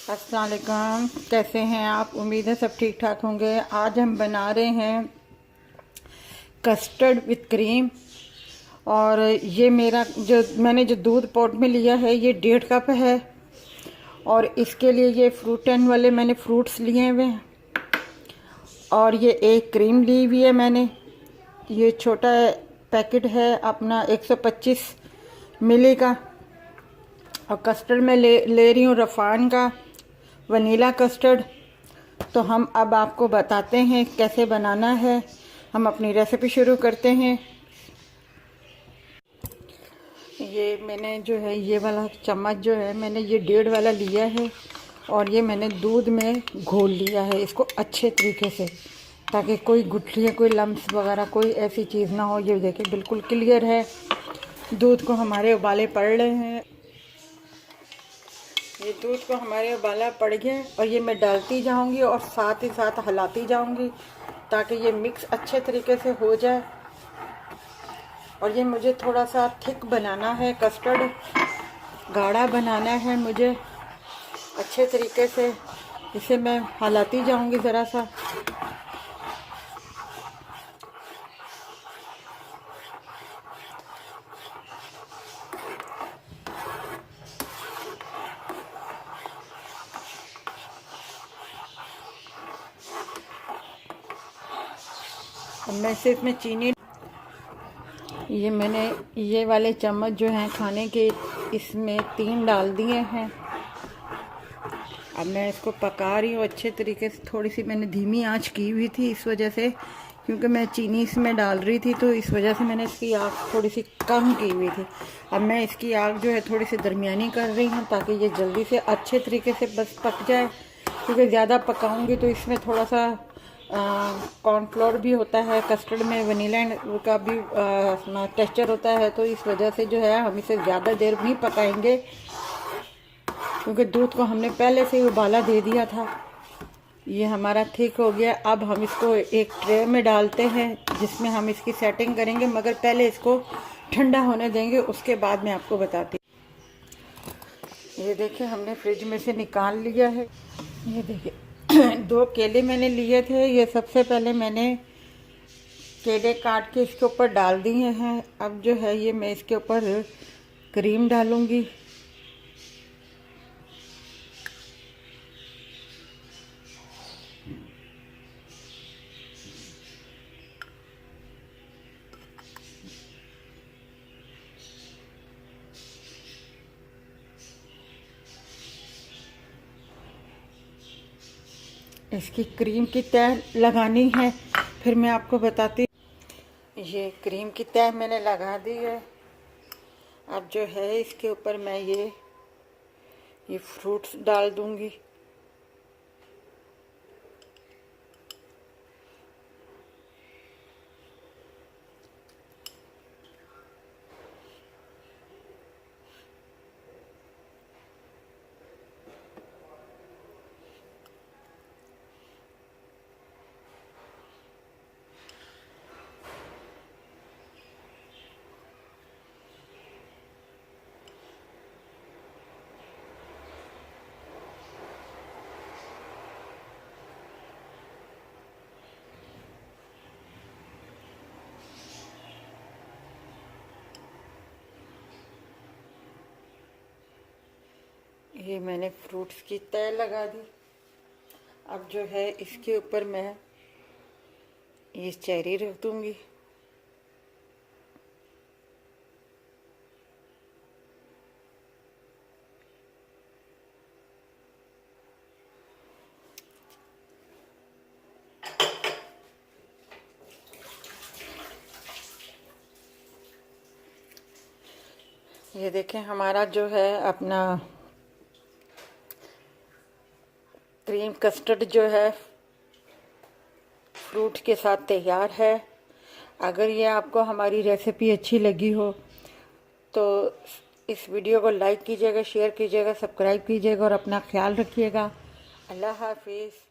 अस्सलाम वालेकुम, कैसे हैं आप? उम्मीद है सब ठीक ठाक होंगे। आज हम बना रहे हैं कस्टर्ड विथ क्रीम। और ये मेरा मैंने जो दूध पॉट में लिया है ये 1.5 कप है। और इसके लिए ये फ्रूट एंड वाले मैंने फ्रूट्स लिए हुए हैं। और ये एक क्रीम ली हुई है मैंने। ये छोटा पैकेट है अपना 125 मिली का। और कस्टर्ड मैं ले रही हूँ रफ़ान का वनीला कस्टर्ड। तो हम अब आपको बताते हैं कैसे बनाना है। हम अपनी रेसिपी शुरू करते हैं। ये मैंने जो है ये वाला चम्मच जो है मैंने ये 1.5 वाला लिया है। और ये मैंने दूध में घोल लिया है इसको अच्छे तरीके से, ताकि कोई गुठलियाँ कोई लम्स वगैरह कोई ऐसी चीज़ ना हो। ये देखिए बिल्कुल क्लियर है। दूध को हमारे उबाले पड़ रहे हैं। ये दूध को हमारे उबाला पड़ गया और ये मैं डालती जाऊंगी और साथ ही साथ हिलाती जाऊंगी ताकि ये मिक्स अच्छे तरीके से हो जाए। और ये मुझे थोड़ा सा थिक बनाना है, कस्टर्ड गाढ़ा बनाना है मुझे अच्छे तरीके से। इसे मैं हिलाती जाऊंगी ज़रा सा। अब मैं इसे इसमें चीनी, ये मैंने ये वाले चम्मच जो हैं खाने के इसमें 3 डाल दिए हैं। अब मैं इसको पका रही हूँ अच्छे तरीके से। थोड़ी सी मैंने धीमी आंच की हुई थी इस वजह से, क्योंकि मैं चीनी इसमें डाल रही थी, तो इस वजह से मैंने इसकी आग थोड़ी सी कम की हुई थी। अब मैं इसकी आग जो है थोड़ी सी दरमियानी कर रही हूँ ताकि ये जल्दी से अच्छे तरीके से बस पक जाए। क्योंकि ज़्यादा पकाऊंगी तो इसमें थोड़ा सा कॉर्नफ्लोर भी होता है, कस्टर्ड में वनीला का भी टेक्सचर होता है। तो इस वजह से जो है हम इसे ज़्यादा देर नहीं पकाएंगे, क्योंकि दूध को हमने पहले से ही उबाला दे दिया था। ये हमारा ठीक हो गया। अब हम इसको एक ट्रे में डालते हैं जिसमें हम इसकी सेटिंग करेंगे, मगर पहले इसको ठंडा होने देंगे, उसके बाद मैं आपको बताती हूँ। ये देखिए हमने फ्रिज में से निकाल लिया है। ये देखिए 2 केले मैंने लिए थे। ये सबसे पहले मैंने केले काट के इसके ऊपर डाल दिए हैं। अब जो है ये मैं इसके ऊपर क्रीम डालूंगी। इसकी क्रीम की तह लगानी है, फिर मैं आपको बताती। ये क्रीम की तह मैंने लगा दी है। अब जो है इसके ऊपर मैं ये फ्रूट्स डाल दूंगी। ये मैंने फ्रूट्स की तह लगा दी। अब जो है इसके ऊपर मैं ये चेरी रख दूंगी। ये देखें हमारा जो है अपना क्रीम कस्टर्ड जो है फ्रूट के साथ तैयार है। अगर ये आपको हमारी रेसिपी अच्छी लगी हो तो इस वीडियो को लाइक कीजिएगा, शेयर कीजिएगा, सब्सक्राइब कीजिएगा और अपना ख्याल रखिएगा। अल्लाह हाफिज़।